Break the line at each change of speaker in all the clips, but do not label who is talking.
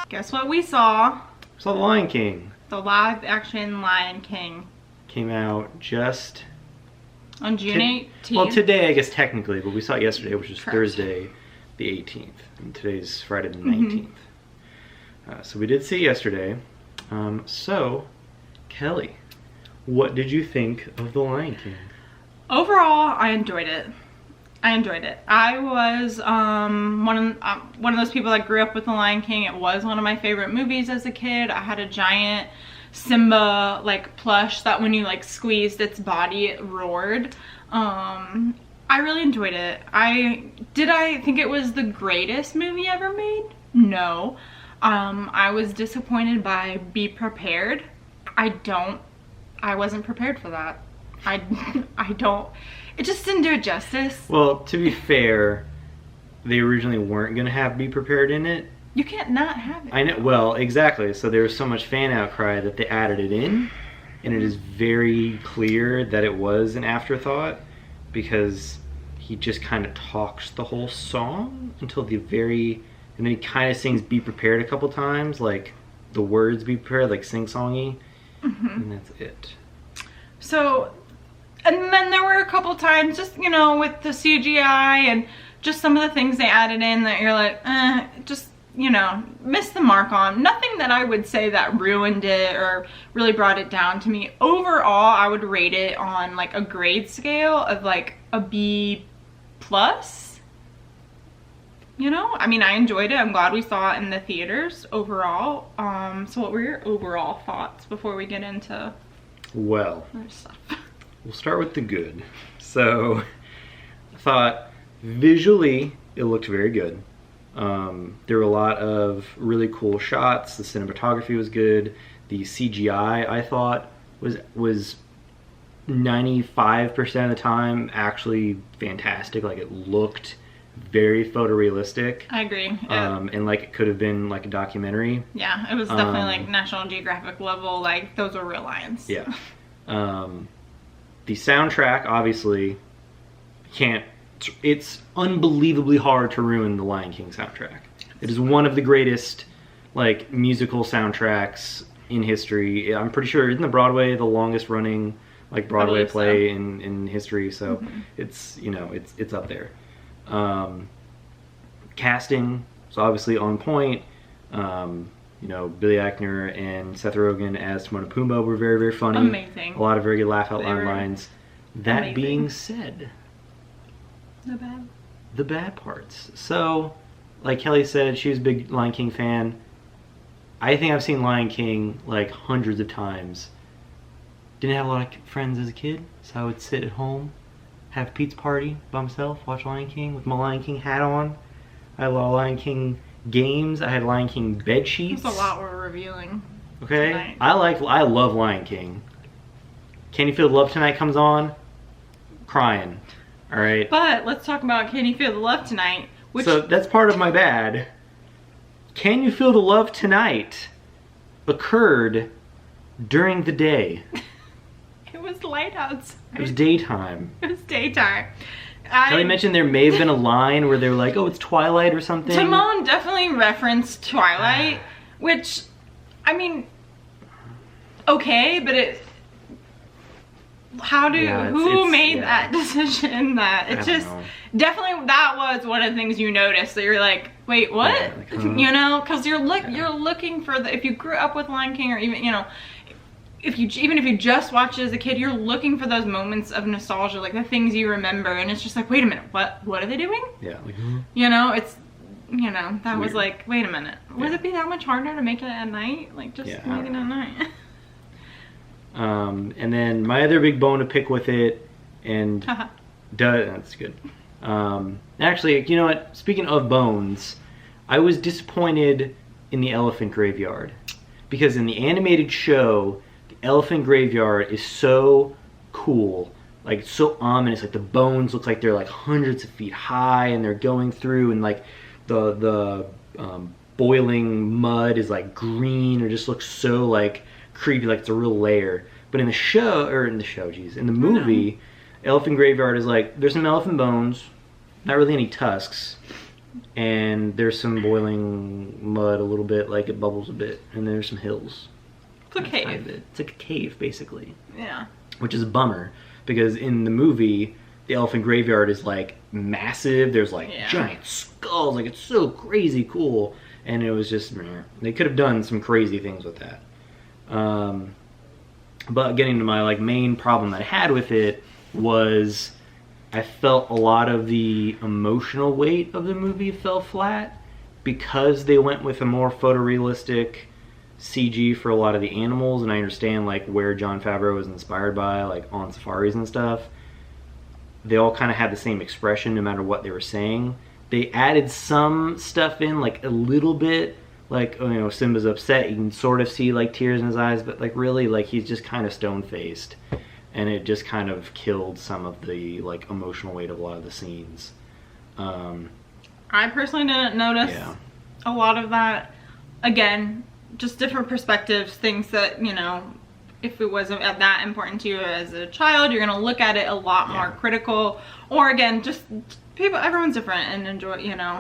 Guess what we saw?
So The Lion King.
The live action Lion King.
Came out just...
on June 18th.
Well, today I guess technically, but we saw it yesterday, which was
Correct.
Thursday the 18th. And today's Friday the 19th. So we did see it yesterday. So, Kelly, what did you think of The Lion King?
Overall, I enjoyed it. I was one of those people that grew up with The Lion King. It was one of my favorite movies as a kid. I had a giant Simba like plush that when you like squeezed its body, it roared. I really enjoyed it. I think it was the greatest movie ever made? No. I was disappointed by Be Prepared. I wasn't prepared for that. It just didn't do it justice.
Well, to be fair, they originally weren't going to have Be Prepared in it.
You can't not have it.
I know, well, exactly. So there was so much fan outcry that they added it in, and it is very clear that it was an afterthought because he just kind of talks the whole song until the very, and then he kind of sings Be Prepared a couple times, like the words Be Prepared, like sing-songy, and that's it.
So, and then there were a couple times just, you know, with the CGI and just some of the things they added in that you're like, just, you know, missed the mark on. Nothing that I would say that ruined it or really brought it down to me. Overall, I would rate it on like a grade scale of like a B+. You know, I mean, I enjoyed it. I'm glad we saw it in the theaters overall. So what were your overall thoughts before we get into
Well,
other stuff?
we'll start with the good. So, I thought visually it looked very good. There were a lot of really cool shots. The cinematography was good. The CGI I thought was 95% of the time actually fantastic. Like it looked very photorealistic.
I agree.
And like it could have been like a documentary.
Yeah, it was definitely like National Geographic level. Like those were real lions.
Yeah. The soundtrack obviously can't. It's unbelievably hard to ruin the Lion King soundtrack. It is one of the greatest like musical soundtracks in history. I'm pretty sure isn't the Broadway the longest running like Broadway play in history? So it's, you know, it's up there. Casting is obviously on point. You know, Billy Eichner and Seth Rogen as Timon and Pumbaa were very, very funny.
Amazing.
A lot of very good laugh out loud lines. That
amazing.
being said, the bad parts. So, like Kelly said, she was a big Lion King fan. I think I've seen Lion King like hundreds of times. Didn't have a lot of friends as a kid, so I would sit at home, have a pizza party by myself, watch Lion King with my Lion King hat on. I had a lot of Lion King games. I had Lion King bed sheets.
That's a lot we're revealing.
Okay,
tonight.
I love Lion King. Can You Feel the Love Tonight comes on, crying. All right.
But let's talk about Can You Feel the Love Tonight? Which
So that's part of my bad. Can You Feel the Love Tonight occurred during the day.
it was light outside.
It was daytime.
It was daytime.
Kelly mentioned there may have been a line where they were like, oh, it's Twilight or something.
Timon definitely referenced Twilight, which, I mean, okay, but it... who made that decision? That it's just definitely that was one of the things you noticed that you're like, wait, what?
Yeah, like,
you know, because you're looking for the, if you grew up with Lion King or even, you know, even if you just watched it as a kid, you're looking for those moments of nostalgia, like the things you remember, and it's just like, wait a minute, what are they doing?
Yeah, like,
you know, it's, you know, that was
weird.
like, wait a minute, would it be that much harder to make it at night? Like just make it at night.
And then my other big bone to pick with it, and that's good. Actually, you know what? Speaking of bones, I was disappointed in the Elephant Graveyard because in the animated show, the Elephant Graveyard is so cool, like so ominous. Like the bones look like they're like hundreds of feet high, and they're going through, and like the boiling mud is like green, or just looks so like creepy, like it's a real layer. But in the movie, Elephant Graveyard is like, there's some elephant bones, not really any tusks, and there's some boiling mud a little bit, like it bubbles a bit, and there's some hills.
It's a
That's kind
cave.
of it. It's like a cave, basically.
Yeah.
Which is a bummer, because in the movie, the elephant graveyard is like massive. There's like giant skulls. Like, it's so crazy cool. And it was just, meh. They could have done some crazy things with that. But getting to my like main problem that I had with it was I felt a lot of the emotional weight of the movie fell flat because they went with a more photorealistic CG for a lot of the animals, and I understand like where Jon Favreau was inspired by, like on safaris and stuff. They all kind of had the same expression no matter what they were saying. They added some stuff in, like a little bit, like, you know, Simba's upset. You can sort of see like tears in his eyes, but like really, like he's just kind of stone-faced, and it just kind of killed some of the like emotional weight of a lot of the scenes.
I personally didn't notice a lot of that. Again, just different perspectives, things that, you know, if it wasn't that important to you as a child, you're gonna look at it a lot more critical. Or again, just people, everyone's different and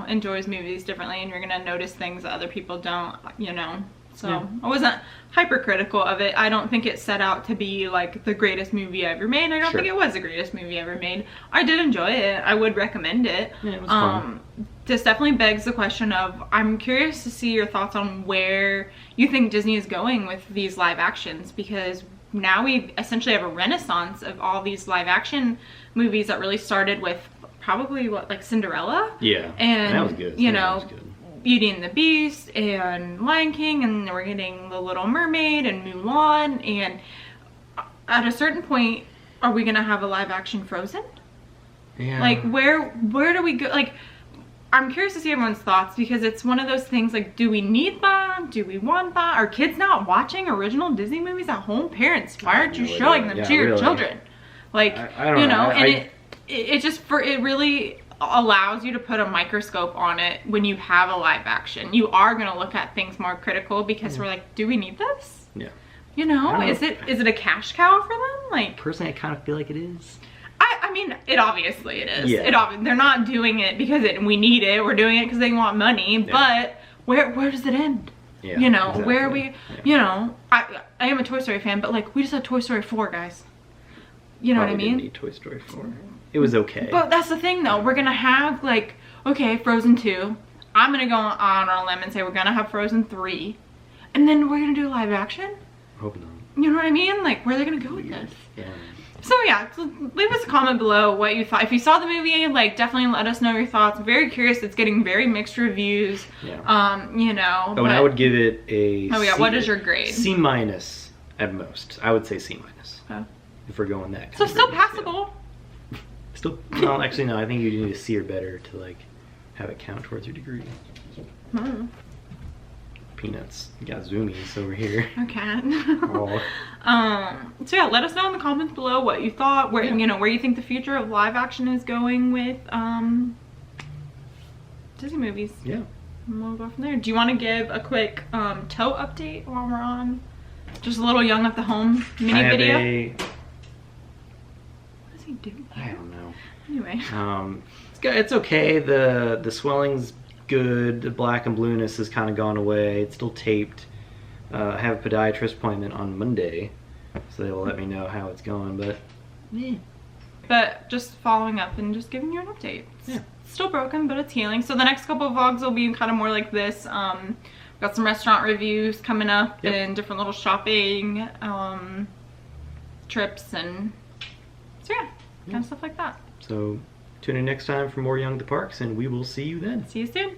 enjoys movies differently, and you're gonna notice things that other people don't, you know. So I wasn't hypercritical of it. I don't think it set out to be like the greatest movie ever made. I don't think it was the greatest movie ever made. I did enjoy it. I would recommend it.
Yeah, it was fun.
This definitely begs the question of, I'm curious to see your thoughts on where you think Disney is going with these live actions, because now we essentially have a renaissance of all these live action movies that really started with probably like Cinderella.
Yeah,
and
that was good.
You know, Beauty and the Beast and Lion King, and we're getting The Little Mermaid and Mulan, and at a certain point, are we gonna have a live action Frozen?
Yeah.
Like where do we go? Like, I'm curious to see everyone's thoughts, because it's one of those things like, do we need that? Do we want that? Are kids not watching original Disney movies at home? Parents, why aren't you showing them to your children? Like,
I don't know.
And it just, it really allows you to put a microscope on it when you have a live action. You are going to look at things more critical, because we're like, do we need this?
Yeah.
You know, is it a cash cow for them? Like,
personally, I kind of feel like it is.
I mean, it obviously it is.
Yeah.
They're not doing it because we need it. We're doing it because they want money. Yeah. But where does it end? Yeah, you know, exactly. Where are we? Yeah. You know, I am a Toy Story fan, but like, we just had Toy Story 4, guys. You know what I mean?
Didn't need Toy Story 4. It was okay.
But that's the thing, though. We're gonna have like, okay, Frozen 2. I'm gonna go on a limb and say we're gonna have Frozen 3, and then we're gonna do live action.
Hope not.
You know what I mean? Like, where are they gonna go with this?
Yeah.
So yeah, so leave us a comment below what you thought. If you saw the movie, like, definitely let us know your thoughts. I'm very curious. It's getting very mixed reviews.
Yeah.
You know.
Oh, and I would give it a
what is your grade?
C- at most. I would say C-.
Oh.
If we're going that.
So still passable.
Still, no, actually no. I think you need a C or better to like have it count towards your degree. Peanuts. You got zoomies over here.
Okay.
Oh.
So yeah, let us know in the comments below what you thought, where you know, where you think the future of live action is going with Disney movies.
Yeah.
And we'll go from there. Do you want to give a quick toe update while we're on? Just a little Young at the Home mini video. What is he doing?
I don't know.
Anyway.
It's good. It's okay. The swelling's good. The black and blueness has kind of gone away. It's still taped. I have a podiatrist appointment on Monday, so they will let me know how it's going. But
But just following up and just giving you an update.
Yeah.
It's still broken, but it's healing. So the next couple of vlogs will be kind of more like this. We've got some restaurant reviews coming up and different little shopping trips, and so yeah, kind of stuff like that.
So tune in next time for more Young at the Parks, and we will see you then.
See you soon.